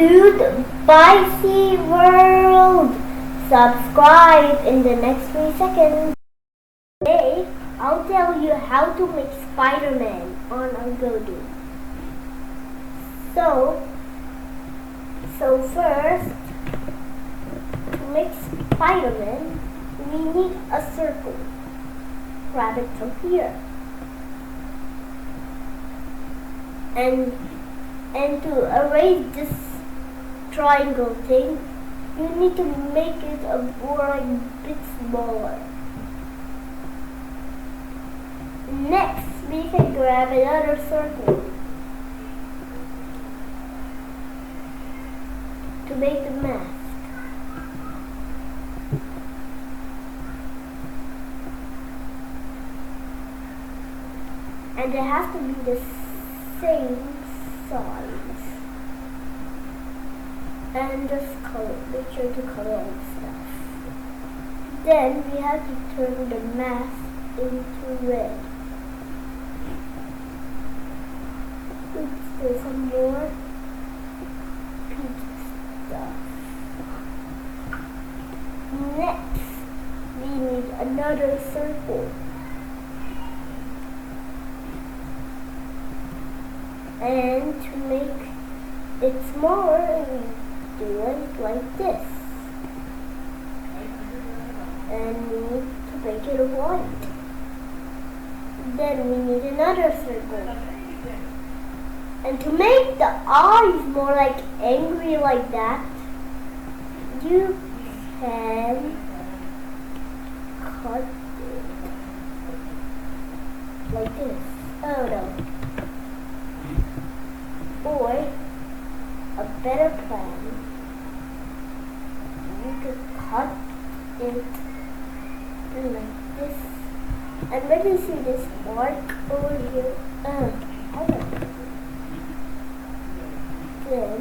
to the Spicy World. Subscribe in the next 3 seconds. Today, I'll tell you how to make Spider-Man on Algodoo. So first, to make Spider-Man, we need a circle. Grab it from here. And to erase this triangle thing, you need to make it a bit smaller. Next, we can grab another circle to make the mask. And it has to be the same size. And just color, make sure to color all the stuff. Then we have to turn the mask into red. Oops, there's some more pink stuff. Next, we need another circle. And to make it smaller, we do it like this. And we need to make it white. Then we need another circle. And to make the eyes more like angry like that, you can cut it like this. Oh no. Or a better plan, you could cut it like this. And when you see this mark over here, then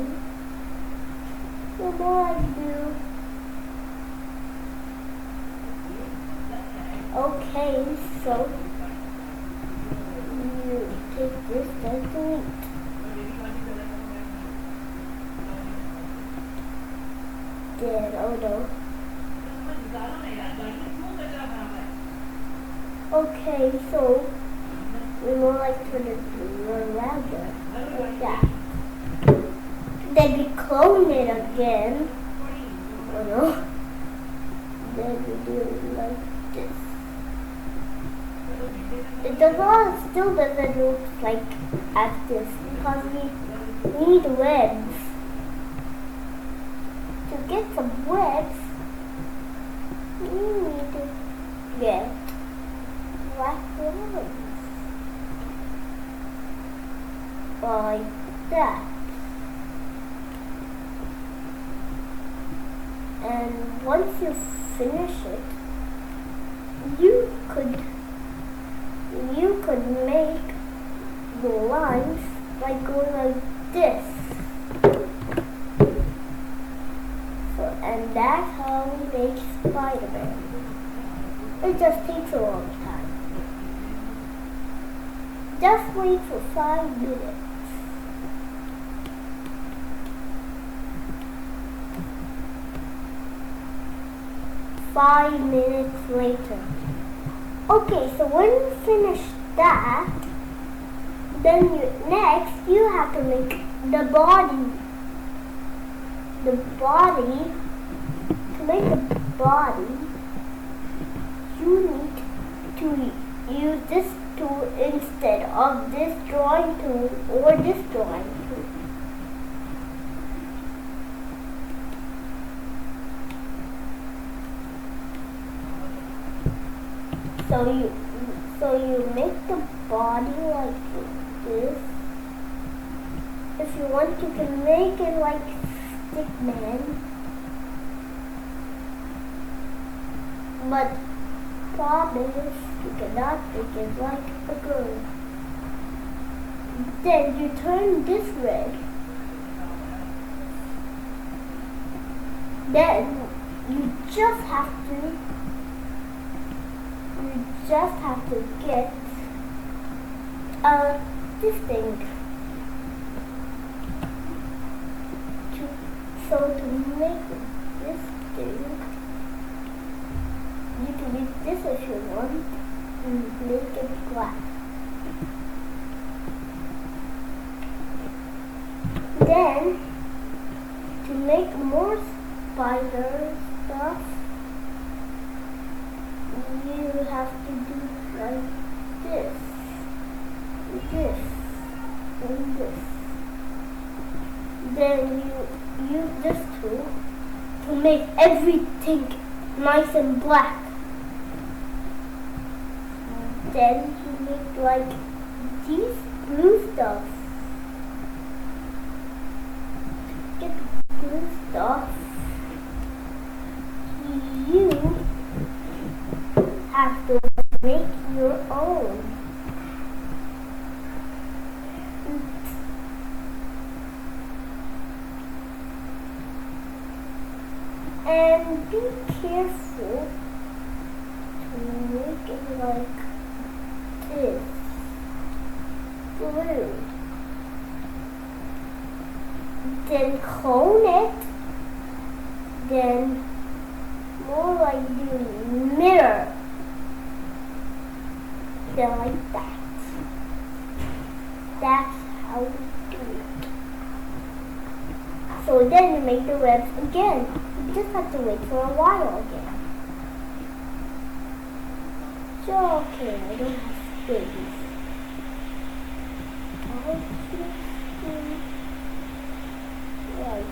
the more I do. Okay, so you take this and delete. Then, oh no. Okay, so we more like turn it around there. Like that. Then we clone it again. Oh no. Then we do it like this. It still doesn't look like as this because we need webs. To get some webs, we need to get black ribbons. Like that. And once you finish it, you could make the lines by going like this. And that's how we make Spider-Man. It just takes a long time. Just wait for 5 minutes. 5 minutes later. Okay, so when you finish that, then next you have to make the body. To make the body, you need to use this tool instead of this drawing tool or this drawing tool. So you make the body like this. If you want, you can make it like Stickman. But problem is you cannot make it like a girl. Then you turn this red. Then you just have to get this thing to So to make this thing, you can use this if you want and make it black. Then, to make more spider stuff, you have to do like this, and this. Then you use this tool to make everything nice and black. Then you make like these blue stuff. Get blue stuff. You have to make your own. And be careful to make it like this, blue. Then clone it, then more like the mirror, then like that. That's how we do it. So then you make the webs again. You just have to wait for a while again. So okay, I don't have space. I'll just do like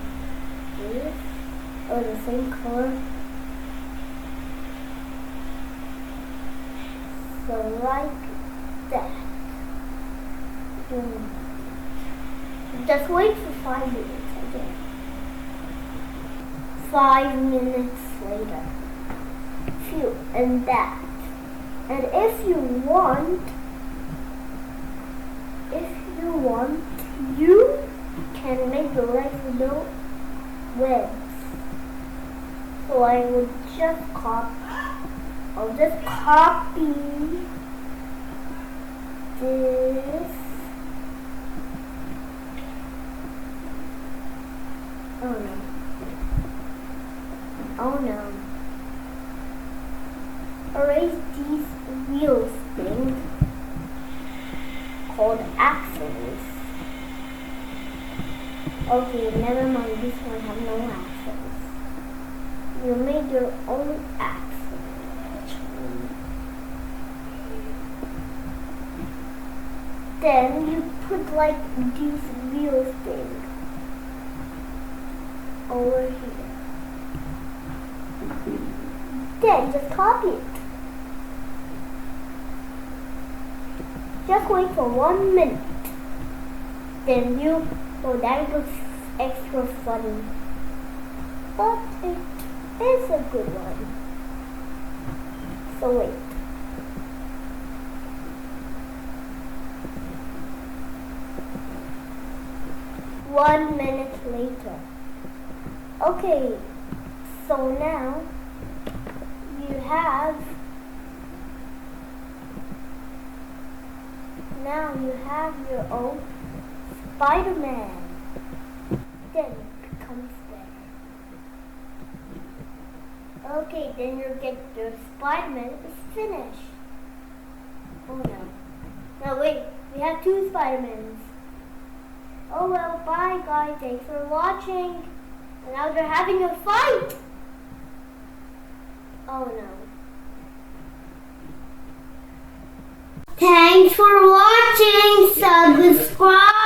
this, or the same color. So like that. Just wait for 5 minutes again. 5 minutes later. Phew, and that. And if you want, you can make the legs no webs. So I will just I'll just copy this. Oh no. Erase these wheels things called axles. Okay, never mind, this one has no axles. You made your own axle. Then you put like these wheels things over here. Then just copy it. Just wait for 1 minute. Then that looks extra funny. But it is a good one. So wait. One minute later. Okay, so now you have your own Spider-Man. Then it becomes better. Okay, then you get your Spider-Man is finished. Oh no. No wait, we have 2 Spider-Mans. Oh well, bye guys, thanks for watching. And now they're having a fight. Oh no. Thanks for watching. Subscribe.